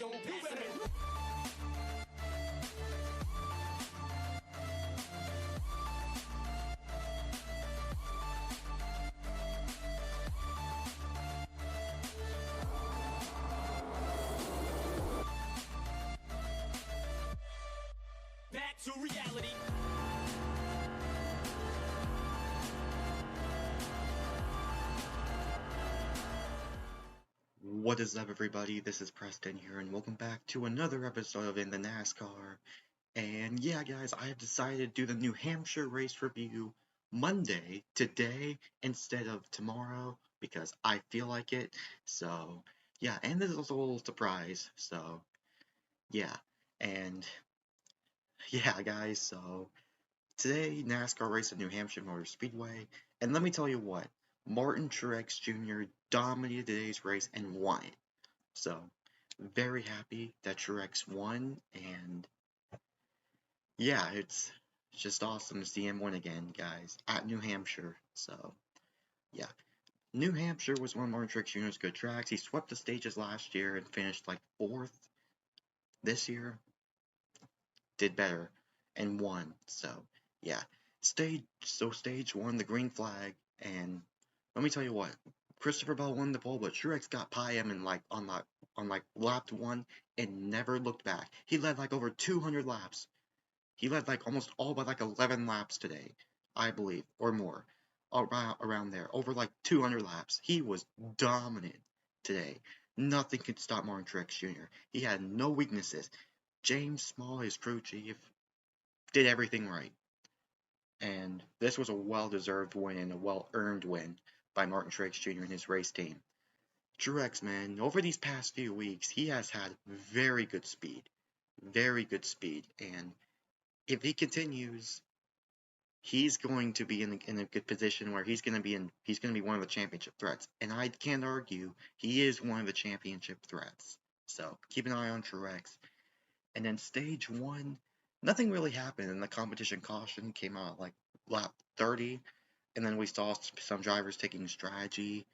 Back to reality. What is up, everybody? This is Preston here, and welcome back to another episode of In the NASCAR. And yeah, guys, I have decided to do the New Hampshire race review Monday, today, instead of tomorrow, because I feel like it. So, yeah, and this is also a little surprise. So, yeah, and yeah, guys, so today, NASCAR race at New Hampshire Motor Speedway, and let me tell you what, Martin Truex Jr. dominated today's race and won it. So, very happy that Truex won, and yeah, it's just awesome to see him win again, guys, at New Hampshire. So, yeah. New Hampshire was one of Martin Truex Jr.'s good tracks. He swept the stages last year and finished like 4th. This year, did better and won. So, yeah. Stage 1, the green flag, and let me tell you what, Christopher Bell won the pole, but Truex got by him in on lap 1 and never looked back. He led like over 200 laps. He led like almost all but like 11 laps today, I believe, or more, around there, over like 200 laps. He was dominant today. Nothing could stop Martin Truex Jr. He had no weaknesses. James Small, his crew chief, did everything right. And this was a well-deserved win and a well-earned win by Martin Truex Jr. and his race team. Truex, man, over these past few weeks, he has had very good speed. Very good speed. And if he continues, he's going to be in a good position where he's going to be one of the championship threats. And I can't argue, he is one of the championship threats. So keep an eye on Truex. And then stage 1, nothing really happened, and the competition caution came out like lap 30, and then we saw some drivers taking strategy,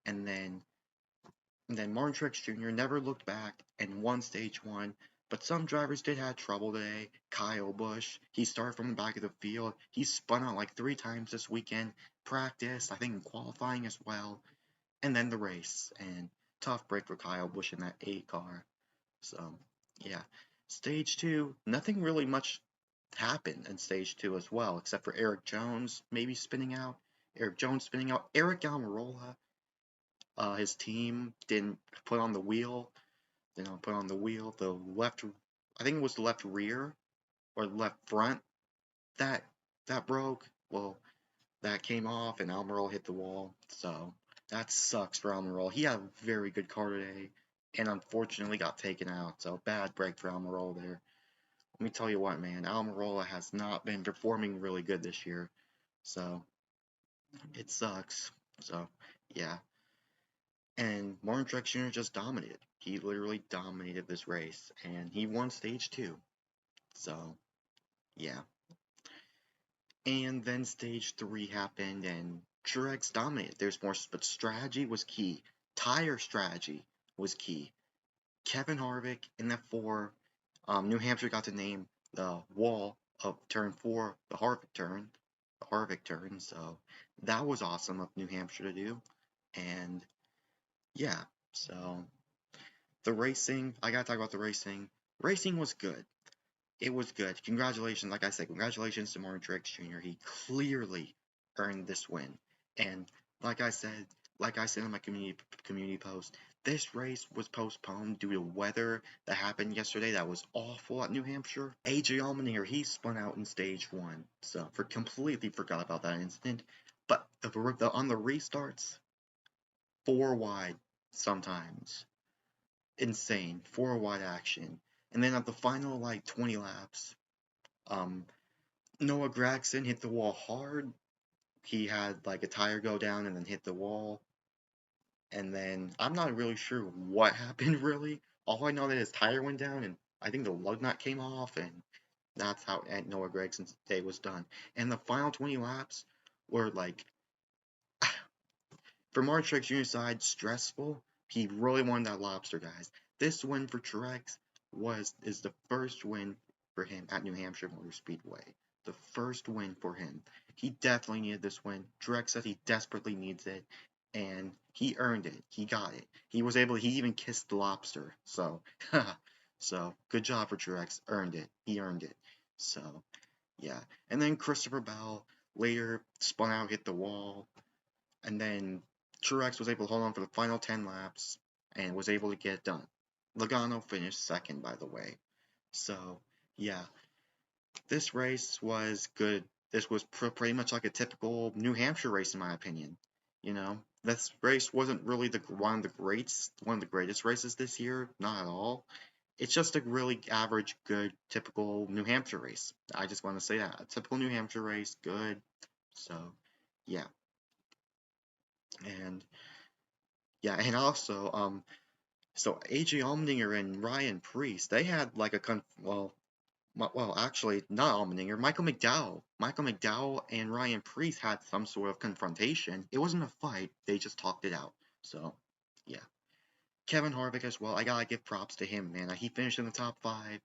and then Martin Truex Jr. never looked back and won stage 1, but some drivers did have trouble today. Kyle Busch, he started from the back of the field. He spun out like 3 times this weekend, practice, I think in qualifying as well, and then the race, and tough break for Kyle Busch in that 8 car. So, yeah. Stage 2, nothing really much happened in stage 2 as well, except for Eric Jones maybe spinning out. Eric Almirola, his team didn't put on the wheel. The left, I think it was the left rear or left front that broke. Well, that came off and Almirola hit the wall. So that sucks for Almirola. He had a very good car today, and unfortunately got taken out. So bad break for Almirola there. Let me tell you what, man, Almirola has not been performing really good this year. So it sucks. So yeah. And Martin Truex Jr. just dominated. He literally dominated this race, and he won stage 2. So yeah. And then stage 3 happened, and Truex dominated. There's more, but strategy was key. Tire strategy was key. Kevin Harvick in that 4, New Hampshire got to name the wall of turn 4 the Harvick turn. So that was awesome of New Hampshire to do. And yeah, so the racing, I gotta talk about the racing. Racing was good. It was good. Congratulations, like I said, congratulations to Martin Truex Jr. He clearly earned this win. And like I said in my community post, this race was postponed due to weather that happened yesterday that was awful at New Hampshire. AJ Allmendinger, he spun out in stage 1, so completely forgot about that incident. But on the restarts, 4 wide sometimes. Insane. 4 wide action. And then at the final like 20 laps, Noah Gragson hit the wall hard. He had like a tire go down and then hit the wall. And then I'm not really sure what happened really. All I know that his tire went down and I think the lug nut came off, and that's how Noah Gragson's day was done. And the final 20 laps were like, for Martin Truex Jr.'s side, stressful. He really wanted that lobster, guys. this win for Truex is the first win for him at New Hampshire Motor Speedway. The first win for him. He definitely needed this win. Truex says he desperately needs it, and he earned it. He got it. He even kissed the lobster. So, so good job for Truex. Earned it. He earned it. So, yeah. And then Christopher Bell later spun out, hit the wall, and then Truex was able to hold on for the final 10 laps and was able to get it done. Logano finished second, by the way. So, yeah, this race was good. This was pretty much like a typical New Hampshire race, in my opinion. You know, this race wasn't really one of the greatest races this year, not at all. It's just a really average, good, typical New Hampshire race. I just want to say that. A typical New Hampshire race, good. So, yeah. And and also, so AJ Allmendinger and Ryan Preece, they had like actually not Allmendinger, Michael McDowell and Ryan Preece had some sort of confrontation. It wasn't a fight; they just talked it out. So, yeah. Kevin Harvick as well. I gotta give props to him, man. He finished in the top 5,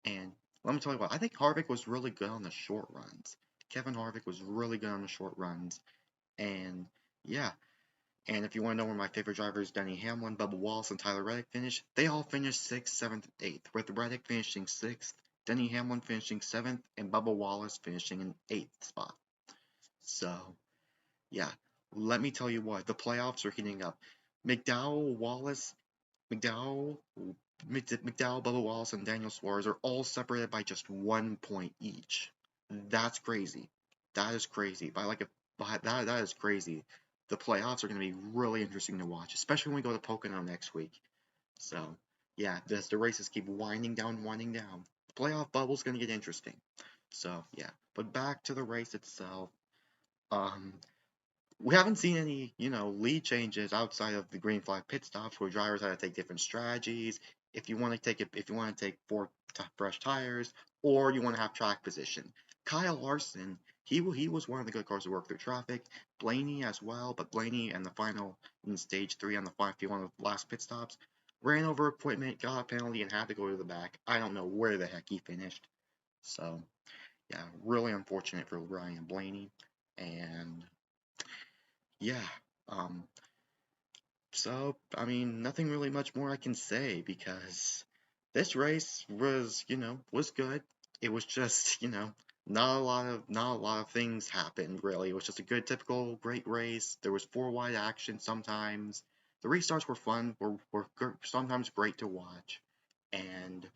and let me tell you what, I think Harvick was really good on the short runs. Kevin Harvick was really good on the short runs, and yeah. And if you want to know where my favorite drivers, Denny Hamlin, Bubba Wallace, and Tyler Reddick finished, they all finished 6th, 7th, 8th, with Reddick finishing 6th, Denny Hamlin finishing 7th, and Bubba Wallace finishing in 8th spot. So, yeah, let me tell you what, the playoffs are heating up. McDowell, Wallace, McDowell, McDowell, Bubba Wallace, and Daniel Suarez are all separated by just 1 point each. That's crazy. That is crazy. That is crazy. The playoffs are going to be really interesting to watch, especially when we go to Pocono next week. So, yeah, as the races keep winding down, the playoff bubble's going to get interesting. So, yeah. But back to the race itself. Um, we haven't seen any, lead changes outside of the green flag pit stops where drivers had to take different strategies. If you want to take fresh tires, or you want to have track position. Kyle Larson, he was one of the good cars to work through traffic. Blaney as well, but Blaney in stage 3 on the one of the last pit stops, ran over equipment, got a penalty, and had to go to the back. I don't know where the heck he finished. So, yeah, really unfortunate for Ryan Blaney. And yeah, um, so, I mean, nothing really much more I can say because this race was good. It was just, not a lot of things happened really. It was just a good, typical, great race. There was 4 wide action sometimes. The restarts were fun, were sometimes great to watch. And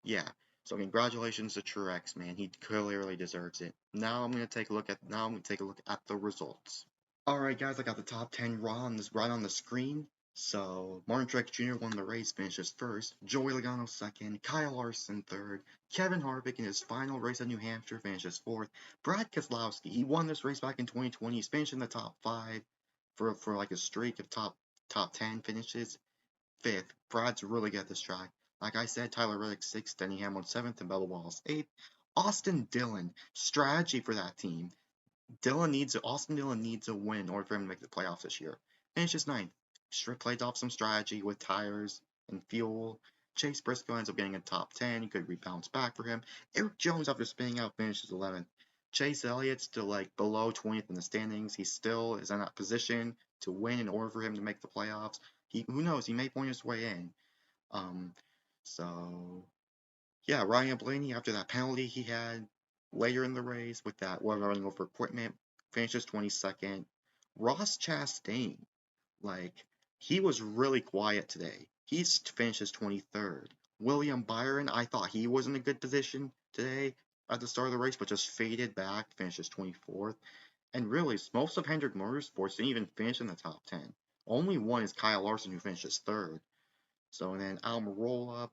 yeah, so congratulations to Truex, man. He clearly deserves it. Now I'm gonna take a look at the results. Alright guys, I got the top 10 right on the screen. So, Martin Truex Jr. won the race, finishes first, Joey Logano second, Kyle Larson third, Kevin Harvick in his final race at New Hampshire finishes fourth, Brad Keselowski, he won this race back in 2020, he's finished in the top 5 for like a streak of top 10 finishes, fifth. Brad's really good at this track. Like I said, Tyler Reddick 6th, Denny Hamlin 7th, and Bubba Wallace 8th. Austin Dillon, strategy for that team. Austin Dillon needs a win in order for him to make the playoffs this year. Finishes 9th. Played off some strategy with tires and fuel. Chase Briscoe ends up getting a top 10. He could bounce back for him. Eric Jones, after spinning out, finishes 11th. Chase Elliott still like below 20th in the standings. He still is in that position to win in order for him to make the playoffs. Who knows? He may point his way in. So yeah, Ryan Blaney, after that penalty he had later in the race with that running over equipment, finishes 22nd. Ross Chastain, like, he was really quiet today. He finishes 23rd. William Byron, I thought he was in a good position today at the start of the race, but just faded back, finishes 24th. And really, most of Hendrick Motorsports didn't even finish in the top 10. Only one is Kyle Larson, who finishes 3rd. So, and then Almirola,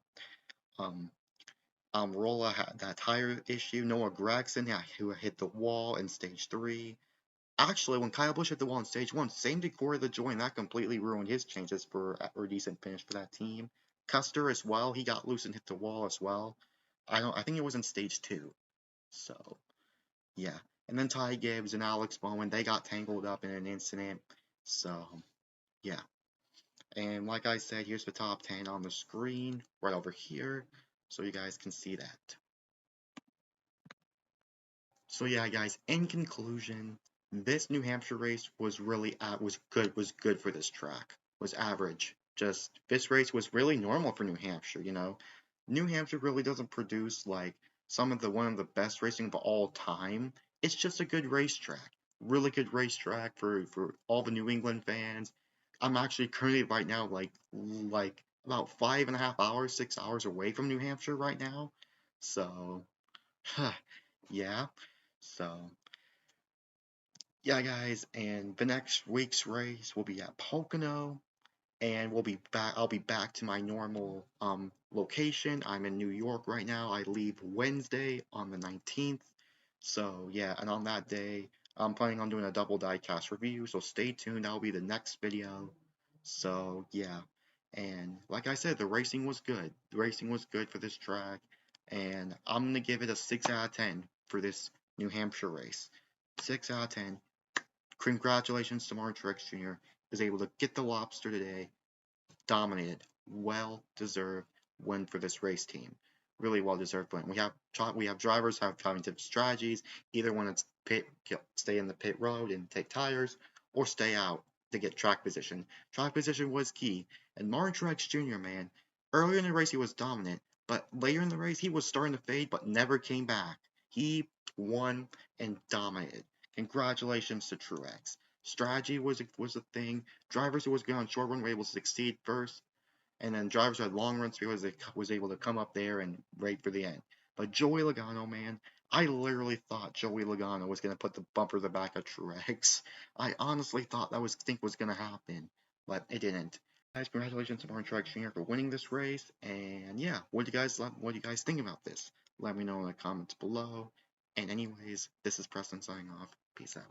um, Rolla had that tire issue. Noah Gragson, who hit the wall in stage 3. Actually, when Kyle Busch hit the wall in stage 1, same did Corey LaJoie, and that completely ruined his chances for a decent finish for that team. Custer as well, he got loose and hit the wall as well. I think it was in stage 2. So, yeah. And then Ty Gibbs and Alex Bowman, they got tangled up in an incident. So, yeah. And like I said, here's the top 10 on the screen right over here, so you guys can see that. So yeah, guys, in conclusion, this New Hampshire race was really was good for this track. Was average. Just this race was really normal for New Hampshire, you know. New Hampshire really doesn't produce like one of the best racing of all time. It's just a good racetrack. Really good racetrack for all the New England fans. I'm actually currently right now like about 5.5 hours, 6 hours away from New Hampshire right now. So yeah. So, yeah, guys, and the next week's race will be at Pocono, and we'll be back. I'll be back to my normal location. I'm in New York right now. I leave Wednesday on the 19th. So yeah, and on that day, I'm planning on doing a double diecast review. So stay tuned. That'll be the next video. So yeah, and like I said, the racing was good. The racing was good for this track, and I'm gonna give it a 6 out of 10 for this New Hampshire race. 6 out of 10. Congratulations to Martin Truex Jr. is able to get the lobster today. Dominated. Well deserved win for this race team. Really well deserved win. We have drivers having different strategies. Either want to stay in the pit road and take tires, or stay out to get track position. Track position was key. And Martin Truex Jr., man, earlier in the race he was dominant, but later in the race he was starting to fade, but never came back. He won and dominated. Congratulations to Truex. Strategy was a thing. Drivers who was good on short run were able to succeed first, and then drivers who had long runs was able to come up there and rate for the end. But Joey Logano, man, I literally thought Joey Logano was gonna put the bumper to the back of Truex. I honestly thought that was gonna happen, but it didn't. Guys, congratulations to Martin Truex Jr. for winning this race, and yeah, what do you guys think about this? Let me know in the comments below. And anyways, this is Preston signing off. Peace out.